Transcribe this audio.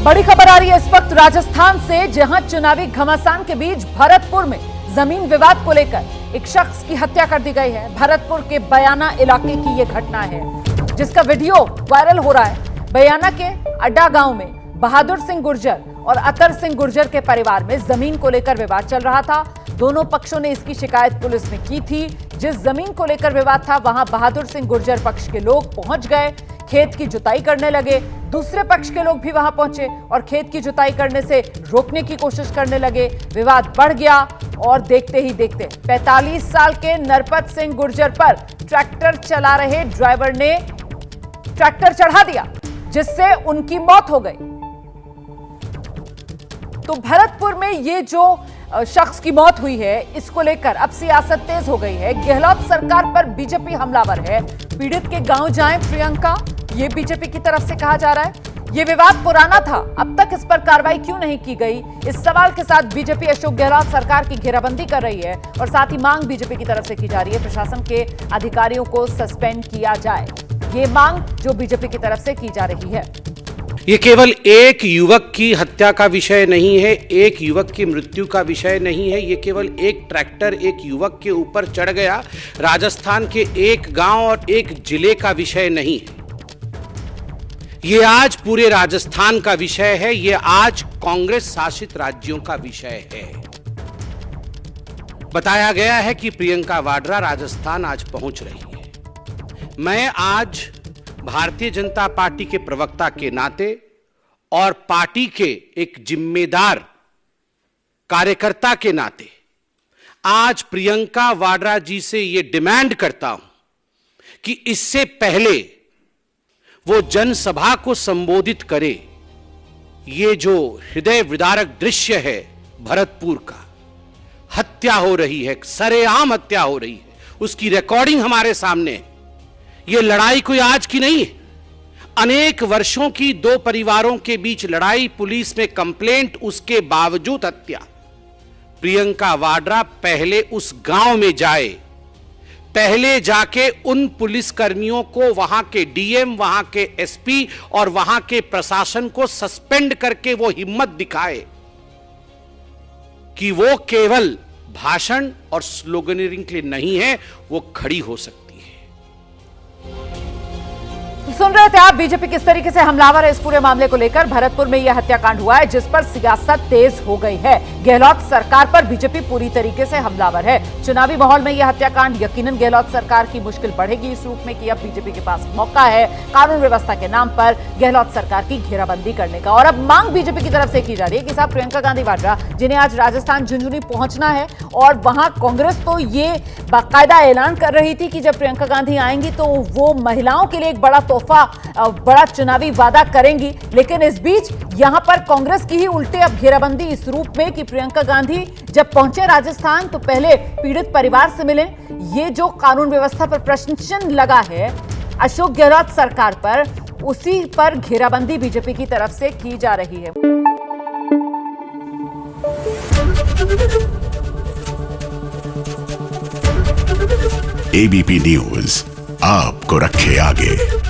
बड़ी खबर आ रही है इस वक्त राजस्थान से, जहां चुनावी घमासान के बीच भरतपुर में जमीन विवाद को लेकर एक शख्स की हत्या कर दी गई है। भरतपुर के बयाना इलाके की यह घटना है, जिसका वीडियो वायरल हो रहा है। बयाना के अड्डा गांव में बहादुर सिंह गुर्जर और अतर सिंह गुर्जर के परिवार में जमीन को लेकर विवाद चल रहा था। दोनों पक्षों ने इसकी शिकायत पुलिस में की थी। जिस जमीन को लेकर विवाद था, वहां बहादुर सिंह गुर्जर पक्ष के लोग पहुंच गए, खेत की जुताई करने लगे। दूसरे पक्ष के लोग भी वहां पहुंचे और खेत की जुताई करने से रोकने की कोशिश करने लगे। विवाद बढ़ गया और देखते ही देखते 45 साल के नरपत सिंह गुर्जर पर ट्रैक्टर चला रहे ड्राइवर ने ट्रैक्टर चढ़ा दिया, जिससे उनकी मौत हो गई। तो भरतपुर में ये जो शख्स की मौत हुई है, इसको लेकर अब सियासत तेज हो गई है। गहलोत सरकार पर बीजेपी हमलावर है। पीड़ित के गांव जाएं प्रियंका, ये बीजेपी की तरफ से कहा जा रहा है। ये विवाद पुराना था, अब तक इस पर कार्रवाई क्यों नहीं की गई? इस सवाल के साथ बीजेपी अशोक गहलोत सरकार की घेराबंदी कर रही है और साथ ही मांग बीजेपी की तरफ से की जा रही है, प्रशासन के अधिकारियों को सस्पेंड किया जाए। ये मांग जो बीजेपी की तरफ से की जा रही है। ये केवल एक युवक की हत्या का विषय नहीं है, एक युवक की मृत्यु का विषय नहीं है। ये केवल एक ट्रैक्टर एक युवक के ऊपर चढ़ गया, राजस्थान के एक गांव और एक जिले का विषय नहीं है। ये आज पूरे राजस्थान का विषय है, ये आज कांग्रेस शासित राज्यों का विषय है। बताया गया है कि प्रियंका वाड्रा राजस्थान आज पहुंच रही है। मैं आज भारतीय जनता पार्टी के प्रवक्ता के नाते और पार्टी के एक जिम्मेदार कार्यकर्ता के नाते आज प्रियंका वाड्रा जी से यह डिमांड करता हूं कि इससे पहले वो जनसभा को संबोधित करे, ये जो हृदय विदारक दृश्य है भरतपुर का, हत्या हो रही है, सरेआम हत्या हो रही है, उसकी रिकॉर्डिंग हमारे सामने है। यह लड़ाई कोई आज की नहीं है, अनेक वर्षों की दो परिवारों के बीच लड़ाई, पुलिस में कंप्लेंट, उसके बावजूद हत्या। प्रियंका वाड्रा पहले उस गांव में जाए, पहले जाके उन पुलिस कर्मियों को, वहां के डीएम, वहां के एसपी और वहां के प्रशासन को सस्पेंड करके वो हिम्मत दिखाए कि वो केवल भाषण और स्लोगनिंग के लिए नहीं है, वो खड़ी हो सकती है। सुन रहे थे आप बीजेपी किस तरीके से हमलावर है इस पूरे मामले को लेकर। भरतपुर में यह हत्याकांड हुआ है, जिस पर सियासत तेज हो गई है। गहलोत सरकार पर बीजेपी पूरी तरीके से हमलावर है। चुनावी माहौल में यह हत्याकांड यकीनन गहलोत सरकार की मुश्किल बढ़ेगी, इस रूप में कि अब बीजेपी के पास मौका है कानून व्यवस्था के नाम पर गहलोत सरकार की घेराबंदी करने का। और अब मांग बीजेपी की तरफ से की जा रही है कि साहब प्रियंका गांधी वाड्रा, जिन्हें आज राजस्थान झुंझुनू पहुंचना है, और वहां कांग्रेस तो ये बाकायदा ऐलान कर रही थी कि जब प्रियंका गांधी आएंगी तो वो महिलाओं के लिए एक बड़ा बड़ा चुनावी वादा करेंगी। लेकिन इस बीच यहां पर कांग्रेस की ही उल्टे अब घेराबंदी इस रूप में कि प्रियंका गांधी जब पहुंचे राजस्थान तो पहले पीड़ित परिवार से मिले। ये जो कानून व्यवस्था पर प्रश्न चिन्ह लगा है अशोक गहलोत सरकार पर, उसी पर घेराबंदी बीजेपी की तरफ से की जा रही है। एबीपी न्यूज आपको रखे आगे।